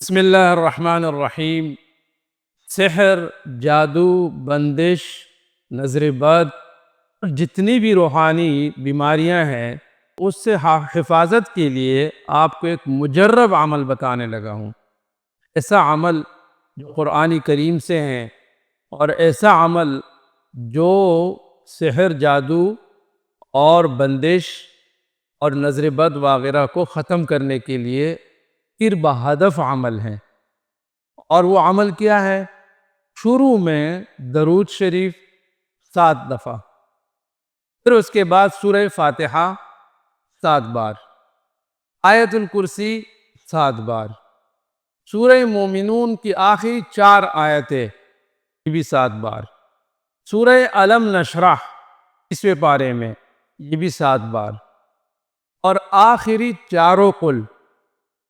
بسم اللہ الرحمن الرحیم۔ سحر، جادو، بندش، نظر بد، جتنی بھی روحانی بیماریاں ہیں اس سے حفاظت کے لیے آپ کو ایک مجرب عمل بتانے لگا ہوں۔ ایسا عمل جو قرآن کریم سے ہیں، اور ایسا عمل جو سحر، جادو اور بندش اور نظر بد وغیرہ کو ختم کرنے کے لیے پھر بہدف عمل ہے۔ اور وہ عمل کیا ہے؟ شروع میں درود شریف 7 دفعہ، پھر اس کے بعد سورہ فاتحہ 7 بار، آیت الکرسی 7 بار، سورہ مومنون کی آخری 4 آیتیں یہ بھی 7 بار، سورہ الم نشرح 20ویں پارے میں یہ بھی 7 بار، اور آخری چاروں قل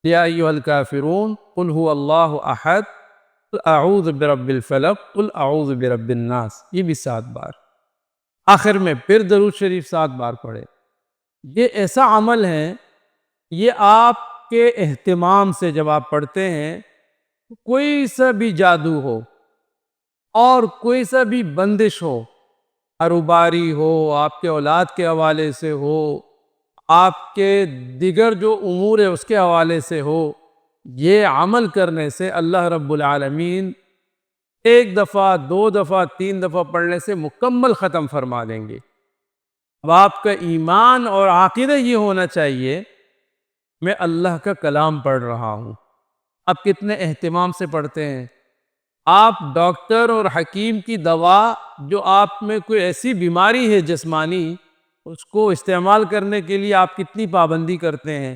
یا ایھا الکافرون قل ھو اللہ احد قل اعوذ برب الفلق قل اعوذ برب الناس یہ بھی 7 بار، آخر میں پھر درود شریف 7 بار پڑھے۔ یہ ایسا عمل ہے، یہ آپ کے اہتمام سے جب آپ پڑھتے ہیں، کوئی سا بھی جادو ہو اور کوئی سا بھی بندش ہو، کاروباری ہو، آپ کے اولاد کے حوالے سے ہو، آپ کے دیگر جو امور ہے اس کے حوالے سے ہو، یہ عمل کرنے سے اللہ رب العالمین 1 دفعہ 2 دفعہ 3 دفعہ پڑھنے سے مکمل ختم فرما دیں گے۔ اب آپ کا ایمان اور عقیدہ یہ ہونا چاہیے، میں اللہ کا کلام پڑھ رہا ہوں۔ آپ کتنے اہتمام سے پڑھتے ہیں؟ آپ ڈاکٹر اور حکیم کی دوا جو آپ میں کوئی ایسی بیماری ہے جسمانی، اس کو استعمال کرنے کے لیے آپ کتنی پابندی کرتے ہیں؟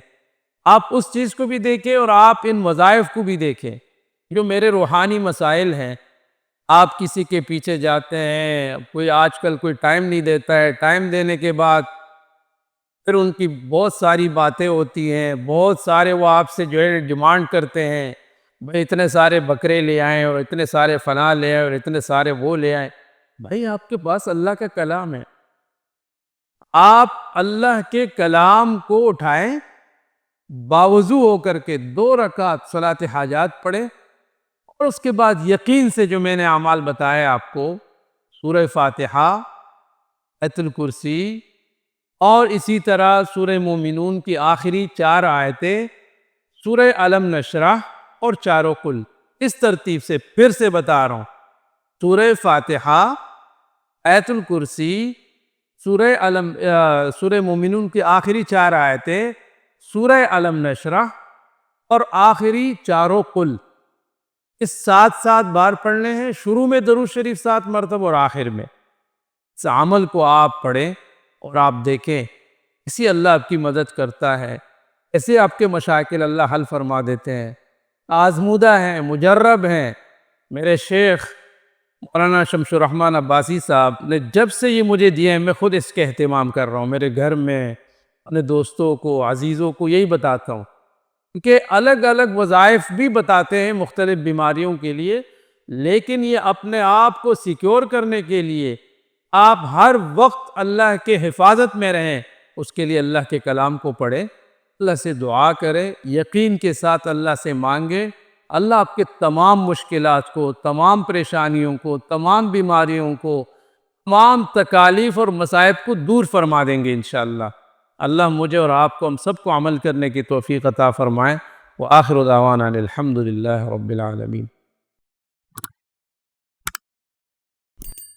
آپ اس چیز کو بھی دیکھیں اور آپ ان وظائف کو بھی دیکھیں۔ جو میرے روحانی مسائل ہیں، آپ کسی کے پیچھے جاتے ہیں، کوئی آج کل کوئی ٹائم نہیں دیتا ہے، ٹائم دینے کے بعد پھر ان کی بہت ساری باتیں ہوتی ہیں، بہت سارے وہ آپ سے جو ہے ڈیمانڈ کرتے ہیں، بھائی اتنے سارے بکرے لے آئیں اور اتنے سارے فلاں لے آئیں اور اتنے سارے وہ لے آئیں۔ بھائی آپ کے پاس اللہ کا کلام ہے، آپ اللہ کے کلام کو اٹھائیں، باوضو ہو کر کے 2 رکعت صلاۃ حاجات پڑھیں، اور اس کے بعد یقین سے جو میں نے اعمال بتائے آپ کو، سورہ فاتحہ، آیت الکرسی، اور اسی طرح سورہ مومنون کی آخری 4 آیتیں، سورہ الم نشرح اور چاروں قل، اس ترتیب سے پھر سے بتا رہا ہوں: سورہ فاتحہ، آیت الکرسی، سورہ مومنون کی آخری 4 آیتیں، سورہ الم نشرح اور آخری چاروں قل، اس 7 بار پڑھنے ہیں۔ شروع میں درود شریف 7 مرتبہ اور آخر میں۔ اس عمل کو آپ پڑھیں اور آپ دیکھیں، اسی اللہ آپ کی مدد کرتا ہے، ایسے آپ کے مشاکل اللہ حل فرما دیتے ہیں۔ آزمودہ ہیں، مجرب ہیں۔ میرے شیخ مولانا شمس الرحمن عباسی صاحب نے جب سے یہ مجھے دیے ہیں، میں خود اس کے اہتمام کر رہا ہوں، میرے گھر میں اپنے دوستوں کو، عزیزوں کو یہی بتاتا ہوں، کیونکہ الگ الگ وظائف بھی بتاتے ہیں مختلف بیماریوں کے لیے، لیکن یہ اپنے آپ کو سیکیور کرنے کے لیے آپ ہر وقت اللہ کے حفاظت میں رہیں، اس کے لیے اللہ کے کلام کو پڑھیں، اللہ سے دعا کریں، یقین کے ساتھ اللہ سے مانگیں، اللہ آپ کے تمام مشکلات کو، تمام پریشانیوں کو، تمام بیماریوں کو، تمام تکالیف اور مصائب کو دور فرما دیں گے انشاءاللہ۔ اللہ مجھے اور آپ کو، ہم سب کو عمل کرنے کی توفیق عطا فرمائے۔ وآخر دعوانا الحمد للہ رب العالمین۔